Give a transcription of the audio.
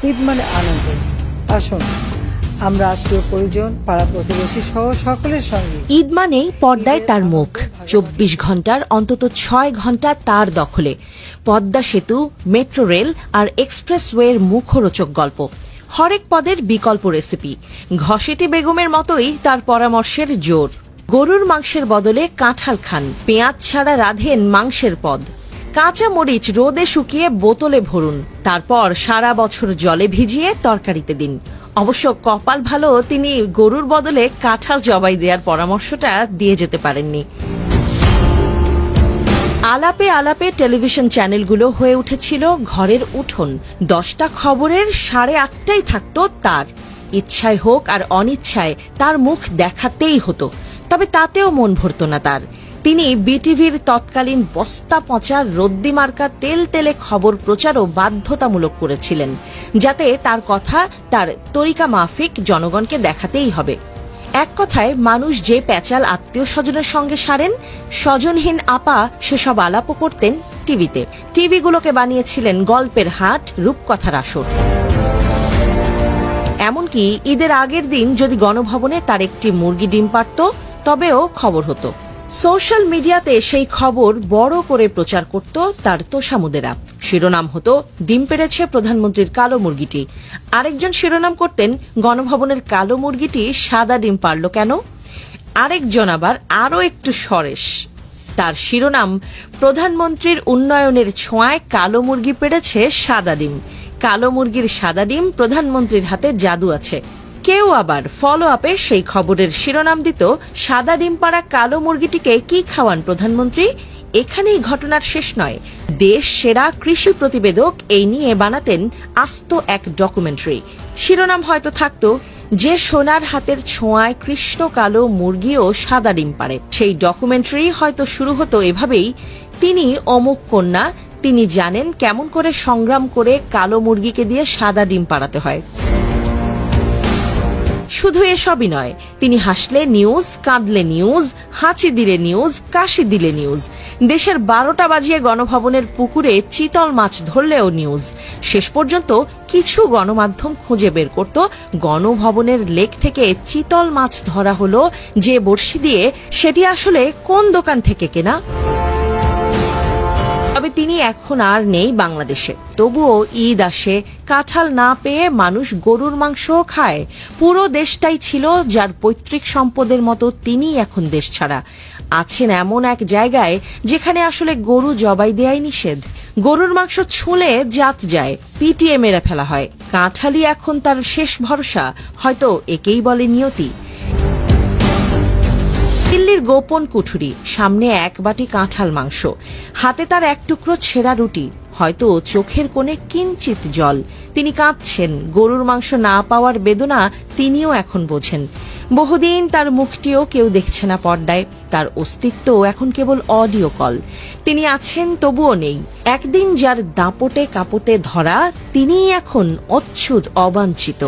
ঈদ মানে আনন্দ। আসুন আমরা আত্মীয় পরিজন পাড়া প্রতিবেশী সহ সকলের সঙ্গে ঈদ মানেই পর্দায় তার মুখ, 24 ঘন্টার অন্তত 6 ঘন্টা তার দখলে। পদ্মা সেতু, মেট্রো রেল আর এক্সপ্রেসওয়ের মুখরোচক গল্প, হরেক পদের বিকল্প রেসিপি, ঘসেটি বেগমের মতোই তার পরামর্শের জোর। গরুর মাংসের বদলে কাঁঠাল খান, পেঁয়াজ ছাড়া রাঁধেন মাংসের পদ, কাঁচা মরিচ রোদে শুকিয়ে বোতলে ভরুন, তারপর সারা বছর জলে ভিজিয়ে তরকারিতে দিন। অবশ্য কপাল ভালো, তিনি গরুর বদলে কাঁঠাল জবাই দেওয়ার পরামর্শটা দিয়ে যেতে পারেননি। আলাপে আলাপে টেলিভিশন চ্যানেলগুলো হয়ে উঠেছিল ঘরের উঠোন। 10টা খবরের 8:30টাই থাকত তার। ইচ্ছায় হোক আর অনিচ্ছায় তার মুখ দেখাতেই হতো, তবে তাতেও মন ভরত না তার। তিনি বিটিভির তৎকালীন বস্তা পচা রদ্দি মার্কা তেল তেলে খবর প্রচারও বাধ্যতামূলক করেছিলেন, যাতে তার কথা তার তরিকা মাফিক জনগণকে দেখাতেই হবে। এক কথায়, মানুষ যে প্যাচাল আত্মীয় স্বজনের সঙ্গে সারেন, স্বজনহীন আপা সেসব আলাপও করতেন টিভিতে। টিভিগুলোকে বানিয়েছিলেন গল্পের হাট, রূপকথার আসর। এমনকি ঈদের আগের দিন যদি গণভবনে তার একটি মুরগি ডিম পারত, তবেও খবর হতো। সোশ্যাল মিডিয়াতে সেই খবর বড় করে প্রচার করত তার তোষামুদেরা। শিরোনাম হতো, ডিম পেড়েছে প্রধানমন্ত্রীর কালো মুরগিটি। আরেকজন শিরোনাম করতেন, গণভবনের কালো মুরগিটি সাদা ডিম পারল কেন? আরেকজন আবার আরও একটু সরেস, তার শিরোনাম, প্রধানমন্ত্রীর উন্নয়নের ছোঁয়ায় কালো মুরগি পেড়েছে সাদা ডিম। কালো মুরগির সাদা ডিম, প্রধানমন্ত্রীর হাতে জাদু আছে। কেউ আবার ফলো আপে সেই খবরের শিরোনাম দিত, সাদা ডিম পাড়া কালো মুরগিটিকে কি খাওয়ান প্রধানমন্ত্রী? এখানেই ঘটনার শেষ নয়। দেশ সেরা কৃষি প্রতিবেদক এই নিয়ে বানাতেন আস্ত এক ডকুমেন্টারি। শিরোনাম হয়তো থাকত, যে সোনার হাতের ছোঁয়ায় কৃষ্ণ কালো মুরগিও সাদা ডিম পারে। সেই ডকুমেন্টারি হয়তো শুরু হতো এভাবেই, তিনি অমুক কন্যা, তিনি জানেন কেমন করে সংগ্রাম করে কালো মুরগিকে দিয়ে সাদা ডিম পাড়াতে হয়। শুধু এসবই নয়, তিনি হাসলে নিউজ, কাঁদলে নিউজ, হাঁচি দিলে নিউজ, কাশি দিলে নিউজ। দেশের 12টা বাজিয়ে গণভবনের পুকুরে চিতল মাছ ধরলেও নিউজ। শেষ পর্যন্ত কিছু গণমাধ্যম খুঁজে বের করত, গণভবনের লেক থেকে চিতল মাছ ধরা হলো যে বড়শি দিয়ে, সেটি আসলে কোন দোকান থেকে কেনা। তবে তিনি এখন আর নেই বাংলাদেশে। তবুও ঈদ আসে, কাঁঠাল না পেয়ে মানুষ গরুর মাংসও খায়। পুরো দেশটাই ছিল যার পৈতৃক সম্পদের মতো, তিনি এখন দেশ ছাড়া আছেন এমন এক জায়গায় যেখানে আসলে গরু জবাই দেয়াই নিষেধ। গরুর মাংস ছুঁলে জাত যায়, পিটিয়ে মেরে ফেলা হয়। কাঁঠালই এখন তার শেষ ভরসা, হয়তো একেই বলে নিয়তি। দিল্লির গোপন কুঠুরি, সামনে এক বাটি কাঁঠাল মাংস, হাতে তার এক টুকরো ছেঁড়া রুটি, হয়তো চোখের কোণে কিঞ্চিত জল। তিনি কাঁদছেন, গরুর মাংস না পাওয়ার বেদনা তিনিও এখন বোঝেন। বহুদিন তার মুখটিও কেউ দেখছে না পর্দায়, তার অস্তিত্ব এখন কেবল অডিও কল। তিনি আছেন, তবুও নেই। একদিন যার দাপটে কাপটে ধরা, তিনিই এখন অচ্ছুত, অবাঞ্ছিত।